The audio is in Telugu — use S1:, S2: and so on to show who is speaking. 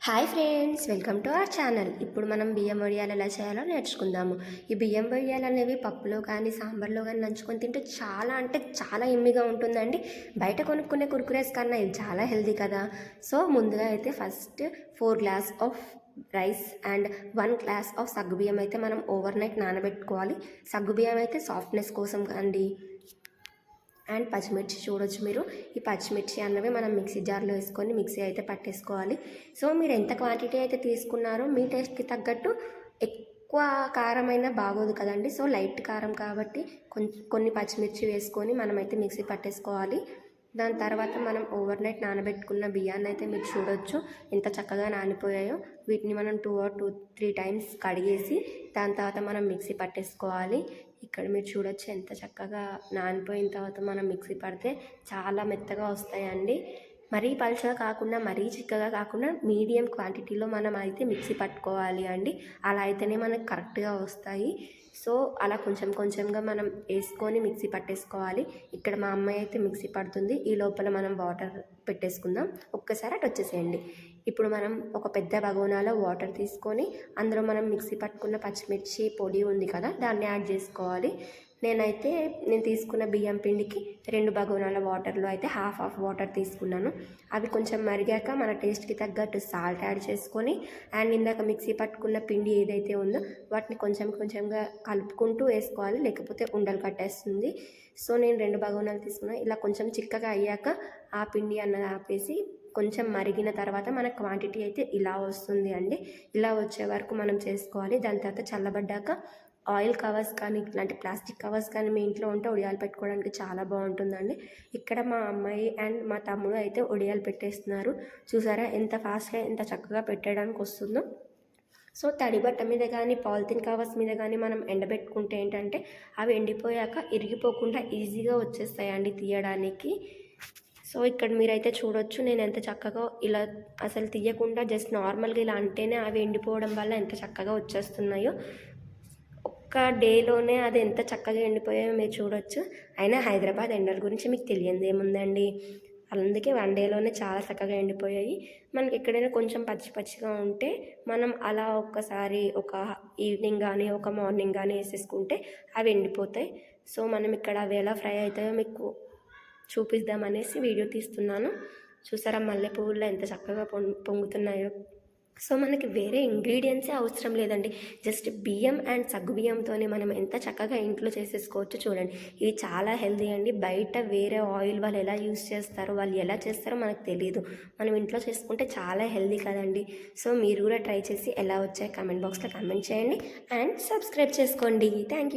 S1: Hi friends, welcome to our channel. ఇప్పుడు మనం బియ్యం వడియాలు ఎలా చేయాలో నేర్చుకుందాము. ఈ బియ్యం వడియాలు అనేవి పప్పులో కానీ సాంబార్లో కానీ నంచుకొని తింటే చాలా అంటే చాలా ఎమ్మిగా ఉంటుందండి. బయట కొనుక్కునే కుర్కురేస్ కన్నా ఇది చాలా హెల్తీ కదా. సో ముందుగా అయితే first 4 glass of rice and 1 glass of సగ్గుబియ్యం అయితే మనం ఓవర్ నైట్ నానబెట్టుకోవాలి. సగ్గుబియ్యం అయితే సాఫ్ట్నెస్ కోసం అండి. అండ్ పచ్చిమిర్చి చూడొచ్చు మీరు. ఈ పచ్చిమిర్చి అన్నవి మనం మిక్సీ జార్లో వేసుకొని మిక్సీ అయితే పట్టేసుకోవాలి. సో మీరు ఎంత క్వాంటిటీ అయితే తీసుకున్నారో మీ టేస్ట్కి తగ్గట్టు ఎక్కువ కారం అయినా బాగోదు కదండి. సో లైట్ కారం కాబట్టి కొన్ని పచ్చిమిర్చి వేసుకొని మనమైతే మిక్సీ పట్టేసుకోవాలి. దాని తర్వాత మనం ఓవర్ నైట్ నానబెట్టుకున్న బియ్యాన్ని అయితే మీరు చూడొచ్చు ఎంత చక్కగా నానిపోయాయో. వీటిని మనం 2 or 3 టైమ్స్ కడిగేసి దాని తర్వాత మనం మిక్సీ పట్టేసుకోవాలి. ఇక్కడ మీరు చూడొచ్చు ఎంత చక్కగా నానిపోయిన తర్వాత మనం మిక్సీ పడితే చాలా మెత్తగా వస్తాయండి. మరీ పలుచగా కాకుండా మరీ చిక్కగా కాకుండా మీడియం క్వాంటిటీలో మనం అయితే మిక్సీ పట్టుకోవాలి అండి. అలా అయితేనే మనకు కరెక్ట్గా వస్తాయి. సో అలా కొంచెం కొంచెంగా మనం వేసుకొని మిక్సీ పట్టేసుకోవాలి. ఇక్కడ మా అమ్మాయి అయితే మిక్సీ పడుతుంది. ఈ లోపల మనం వాటర్ పెట్టేసుకుందాం. ఒక్కసారి అటు వచ్చేసేయండి. ఇప్పుడు మనం ఒక పెద్ద బగోనాలో వాటర్ తీసుకొని అందులో మనం మిక్సీ పట్టుకున్న పచ్చిమిర్చి పొడి ఉంది కదా, దాన్ని యాడ్ చేసుకోవాలి. నేను తీసుకున్న బియ్యం పిండికి 2 బగోనాల వాటర్లో అయితే హాఫ్ వాటర్ తీసుకున్నాను. అవి కొంచెం మరిగాక మన టేస్ట్కి తగ్గట్టు సాల్ట్ యాడ్ చేసుకొని అండ్ ఇందాక మిక్సీ పట్టుకున్న పిండి ఏదైతే ఉందో వాటిని కొంచెం కొంచెంగా కలుపుకుంటూ వేసుకోవాలి, లేకపోతే ఉండలు కట్టేస్తుంది. సో నేను 2 బగోనాలు తీసుకున్నాను. ఇలా కొంచెం చిక్కగా అయ్యాక ఆ పిండి అన్నది ఆపేసి కొంచెం మరిగిన తర్వాత మన క్వాంటిటీ అయితే ఇలా వస్తుంది అండి. ఇలా వచ్చే వరకు మనం చేసుకోవాలి. దాని తర్వాత చల్లబడ్డాక ఆయిల్ కవర్స్ కానీ ఇట్లాంటి ప్లాస్టిక్ కవర్స్ కానీ మీ ఇంట్లో ఉంటే ఒడియాలు పెట్టుకోవడానికి చాలా బాగుంటుందండి. ఇక్కడ మా అమ్మాయి అండ్ మా తమ్ముడు అయితే ఒడియాలు పెట్టేస్తున్నారు. చూసారా ఎంత ఫాస్ట్గా ఎంత చక్కగా పెట్టడానికి వస్తుందో. సో తడి బట్ట మీద కానీ పాలిథిన్ కవర్స్ మీద కానీ మనం ఎండబెట్టుకుంటే ఏంటంటే అవి ఎండిపోయాక ఇరిగిపోకుండా ఈజీగా వచ్చేస్తాయండి తీయడానికి. సో ఇక్కడ మీరైతే చూడొచ్చు నేను ఎంత చక్కగా ఇలా అసలు తీయకుండా జస్ట్ నార్మల్గా ఇలా అంటేనే అవి ఎండిపోవడం వల్ల ఎంత చక్కగా వచ్చేస్తున్నాయో. ఒక్క డేలోనే అది ఎంత చక్కగా ఎండిపోయాయో మీరు చూడొచ్చు. అయినా హైదరాబాద్ ఎండల గురించి మీకు తెలియదు ఏముందండి, అందుకే 1 డేలోనే చాలా చక్కగా ఎండిపోయాయి. మనకి ఎక్కడైనా కొంచెం పచ్చిగా ఉంటే మనం అలా ఒక్కసారి ఒక ఈవినింగ్ కానీ ఒక మార్నింగ్ కానీ వేసేసుకుంటే అవి ఎండిపోతాయి. సో మనం ఇక్కడ అవి ఎలా ఫ్రై అవుతాయో మీకు చూపిద్దామనేసి వీడియో తీస్తున్నాను. చూసారా మల్లెపూల్లో ఎంత చక్కగా పొంగుతున్నాయో. సో మనకి వేరే ఇంగ్రీడియంట్సే అవసరం లేదండి. జస్ట్ బియ్యం అండ్ సగ్గుబియ్యంతోనే మనం ఎంత చక్కగా ఇంట్లో చేసేసుకోవచ్చు. చూడండి ఇవి చాలా హెల్తీ అండి. బయట వేరే ఆయిల్ వాళ్ళు ఎలా యూస్ చేస్తారో వాళ్ళు ఎలా చేస్తారో మనకు తెలియదు. మనం ఇంట్లో చేసుకుంటే చాలా హెల్తీ కదండి. సో మీరు కూడా ట్రై చేసి ఎలా వచ్చాయి కామెంట్ బాక్స్లో కామెంట్ చేయండి అండ్ సబ్స్క్రైబ్ చేసుకోండి. Thank you.